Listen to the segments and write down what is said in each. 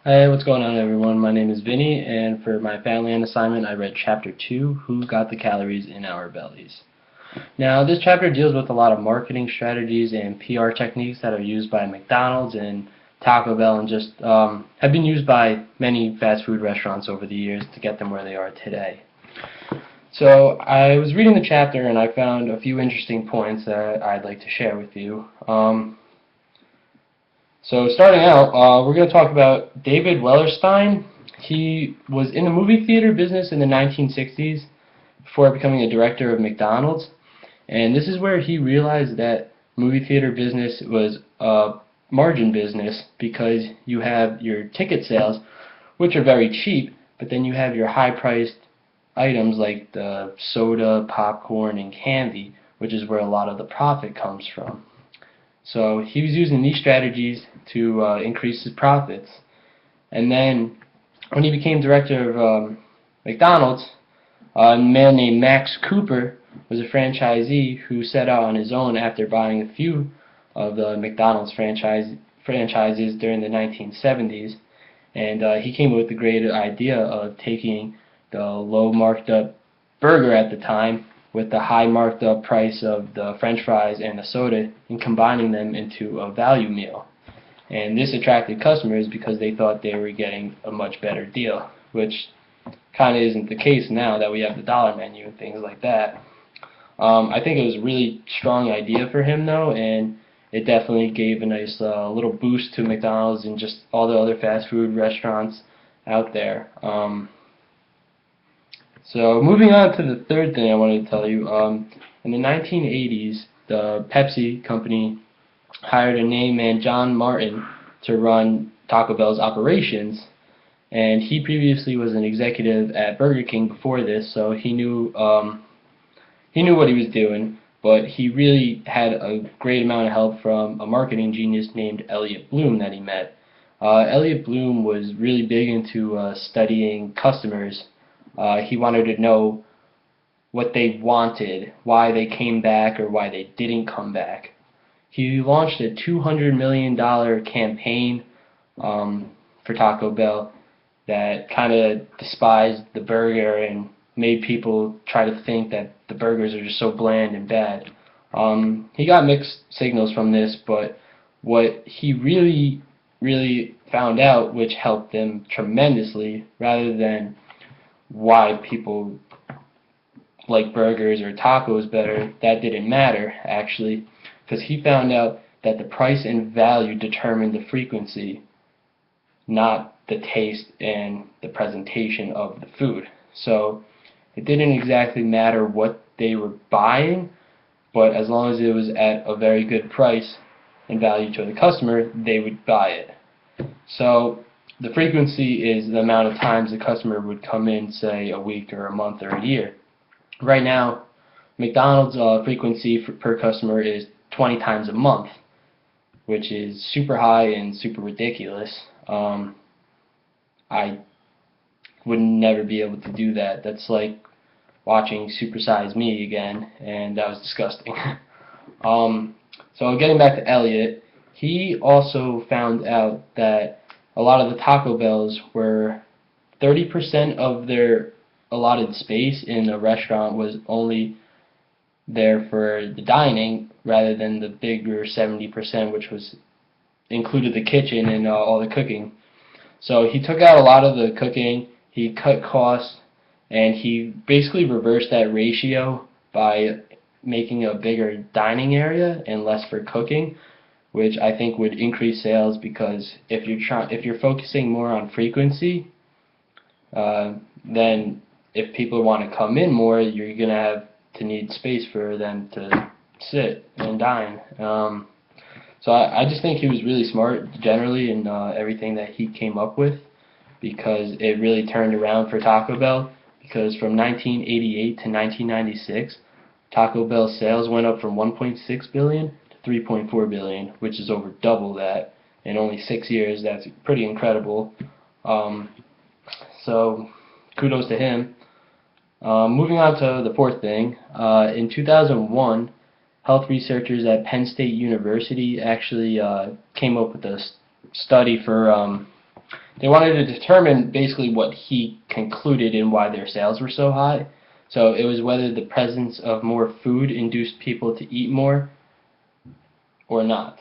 Hey, what's going on everyone? My name is Vinny, and for my family and assignment I read Chapter 2, Who Got the Calories in Our Bellies. Now, this chapter deals with a lot of marketing strategies and PR techniques that are used by McDonald's and Taco Bell and just have been used by many fast food restaurants over the years to get them where they are today. So, I was reading the chapter and I found a few interesting points that I'd like to share with you. So starting out, we're going to talk about David Wellerstein. He was in the movie theater business in the 1960s before becoming a director of McDonald's. And this is where he realized that movie theater business was a margin business because you have your ticket sales, which are very cheap, but then you have your high-priced items like the soda, popcorn, and candy, which is where a lot of the profit comes from. So he was using these strategies to increase his profits. And then when he became director of McDonald's, a man named Max Cooper was a franchisee who set out on his own after buying a few of the McDonald's franchises during the 1970s. And he came up with the great idea of taking the low marked up burger at the time with the high marked up price of the french fries and the soda and combining them into a value meal. And this attracted customers because they thought they were getting a much better deal, which kind of isn't the case now that we have the dollar menu and things like that. I think it was a really strong idea for him though, and it definitely gave a nice little boost to McDonald's and just all the other fast food restaurants out there. So moving on to the third thing I wanted to tell you, in the 1980s, the Pepsi company hired a name man, John Martin, to run Taco Bell's operations, and he previously was an executive at Burger King before this, so he knew what he was doing, but he really had a great amount of help from a marketing genius named Elliot Bloom that he met. Elliot Bloom was really big into studying customers. He wanted to know what they wanted, why they came back or why they didn't come back. He launched a $200 million campaign for Taco Bell that kind of despised the burger and made people try to think that the burgers are just so bland and bad. He got mixed signals from this, but what he really found out, which helped him tremendously, rather than why people like burgers or tacos better, that didn't matter actually, because he found out that the price and value determined the frequency, not the taste and the presentation of the food. So it didn't exactly matter what they were buying, but as long as it was at a very good price and value to the customer, they would buy it. So the frequency is the amount of times the customer would come in, say, a week or a month or a year. Right now, McDonald's frequency per customer is 20 times a month, which is super high and super ridiculous. I would never be able to do that. That's like watching Super Size Me again, and that was disgusting. So getting back to Elliot, he also found out that a lot of the Taco Bells were 30% of their allotted space in a restaurant was only there for the dining rather than the bigger 70%, which was included the kitchen and all the cooking. So he took out a lot of the cooking, he cut costs, and he basically reversed that ratio by making a bigger dining area and less for cooking, which I think would increase sales, because if you're focusing more on frequency, then if people want to come in more, you're going to have to need space for them to sit and dine. So I just think he was really smart generally in everything that he came up with, because it really turned around for Taco Bell, because from 1988 to 1996, Taco Bell sales went up from 1.6 billion to 3.4 billion, which is over double that in only 6 years. That's pretty incredible. So kudos to him. Moving on to the fourth thing, in 2001, health researchers at Penn State University actually came up with a study for they wanted to determine basically what he concluded and why their sales were so high. So it was whether the presence of more food induced people to eat more or not.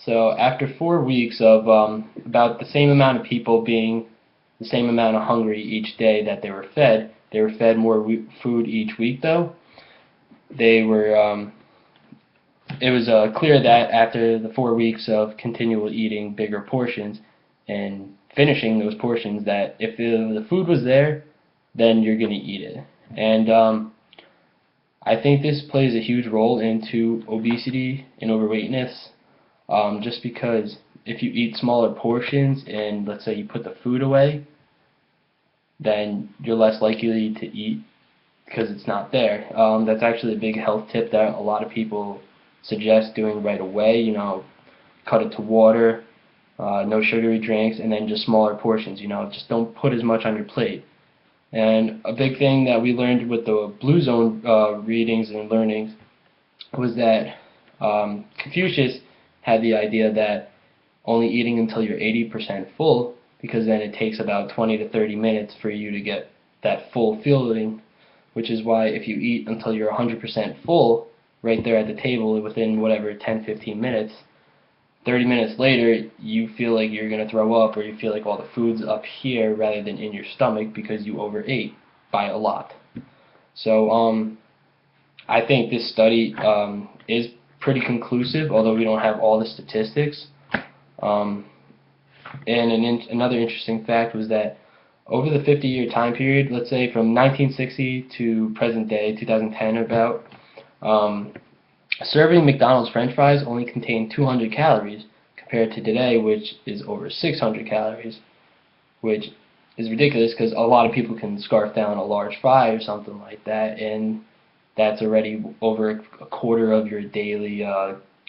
So after 4 weeks of about the same amount of people being the same amount of hungry each day that they were fed more food each week though. They were it was clear that after the 4 weeks of continual eating bigger portions and finishing those portions, that if the food was there, then you're going to eat it. And I think this plays a huge role into obesity and overweightness, just because if you eat smaller portions and let's say you put the food away, then you're less likely to eat because it's not there. That's actually a big health tip that a lot of people suggest doing right away. You know, cut it to water, no sugary drinks, and then just smaller portions. You know, just don't put as much on your plate. And a big thing that we learned with the Blue Zone readings and learnings was that Confucius had the idea that only eating until you're 80% full, because then it takes about 20 to 30 minutes for you to get that full feeling, which is why if you eat until you're 100% full right there at the table within whatever 10-15 minutes, 30 minutes later you feel like you're going to throw up, or you feel like all the food's up here rather than in your stomach because you overate by a lot. So I think this study is pretty conclusive, although we don't have all the statistics. And another interesting fact was that over the 50-year time period, let's say from 1960 to present day, 2010 about, a serving McDonald's French fries only contained 200 calories compared to today, which is over 600 calories, which is ridiculous because a lot of people can scarf down a large fry or something like that, and that's already over a quarter of your daily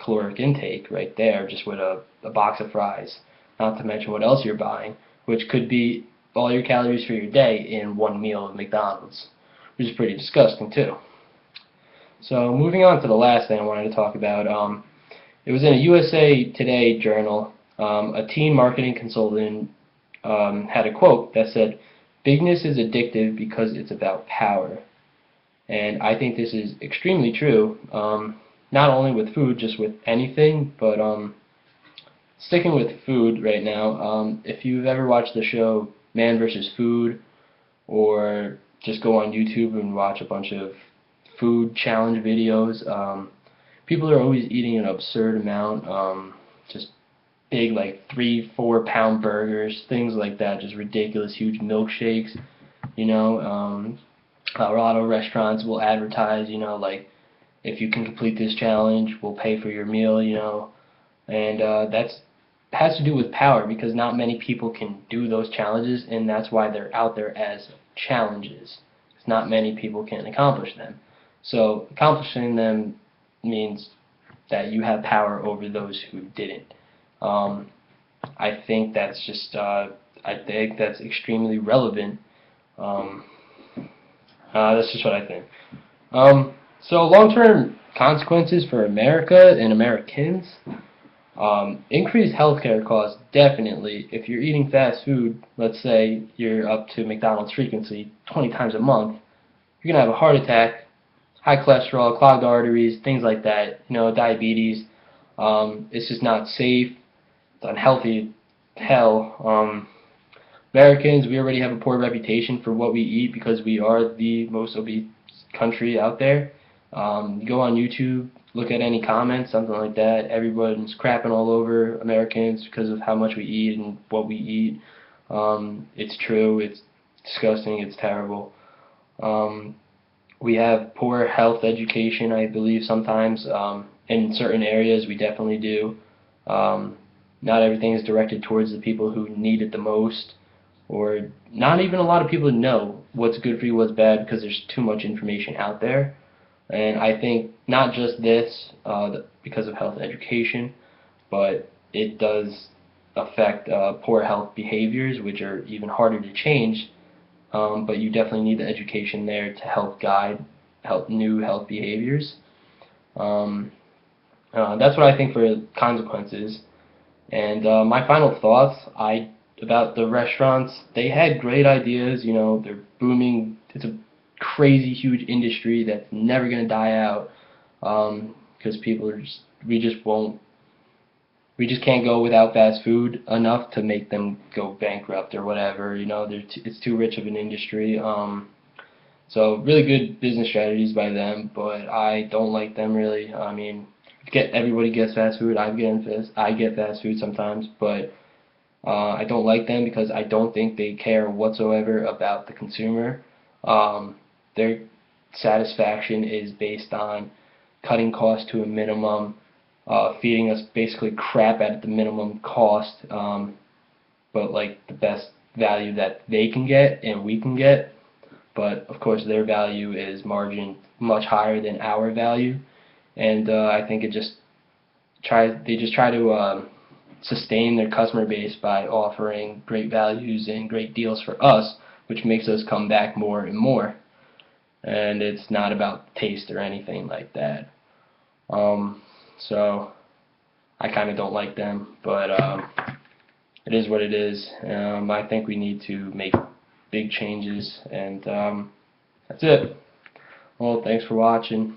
caloric intake right there, just with a box of fries, not to mention what else you're buying, which could be all your calories for your day in one meal of McDonald's, which is pretty disgusting too. So moving on to the last thing I wanted to talk about, it was in a USA Today journal. A teen marketing consultant had a quote that said, "Bigness is addictive because it's about power." And I think this is extremely true, not only with food, just with anything, but sticking with food right now, if you've ever watched the show Man vs. Food, or just go on YouTube and watch a bunch of food challenge videos, people are always eating an absurd amount, just big, like 3-4 pound burgers, things like that, just ridiculous, huge milkshakes, you know. A lot of restaurants will advertise, you know, like, if you can complete this challenge, we'll pay for your meal, you know, and that's has to do with power, because not many people can do those challenges, and that's why they're out there as challenges. Because not many people can accomplish them. So accomplishing them means that you have power over those who didn't. I think that's just I think that's extremely relevant. That's just what I think. So long-term consequences for America and Americans. Increased healthcare costs, definitely. If you're eating fast food, let's say you're up to McDonald's frequency 20 times a month, you're going to have a heart attack, high cholesterol, clogged arteries, things like that, you know, diabetes. It's just not safe. It's unhealthy. Hell, Americans, we already have a poor reputation for what we eat because we are the most obese country out there. Go on YouTube, look at any comments, something like that. Everyone's crapping all over Americans because of how much we eat and what we eat. It's true. It's disgusting. It's terrible. We have poor health education, I believe, sometimes. In certain areas, we definitely do. Not everything is directed towards the people who need it the most, or not even a lot of people know what's good for you, what's bad, because there's too much information out there. And I think not just this, because of health education, but it does affect poor health behaviors, which are even harder to change. But you definitely need the education there to help guide new health behaviors. That's what I think for consequences. And my final thoughts, I about the restaurants, they had great ideas. You know, they're booming. It's a crazy huge industry that's never gonna die out, because people are just we just can't go without fast food enough to make them go bankrupt or whatever. You know, it's too rich of an industry. So really good business strategies by them, but I don't like them really. I mean, everybody gets fast food. I get fast food sometimes, but I don't like them because I don't think they care whatsoever about the consumer. Their satisfaction is based on cutting costs to a minimum, feeding us basically crap at the minimum cost, but like the best value that they can get and we can get. But of course, their value is margin much higher than our value, and I think they just try to sustain their customer base by offering great values and great deals for us, which makes us come back more and more. And it's not about taste or anything like that. So I kind of don't like them, but it is what it is. I think we need to make big changes, and that's it. Well, thanks for watching.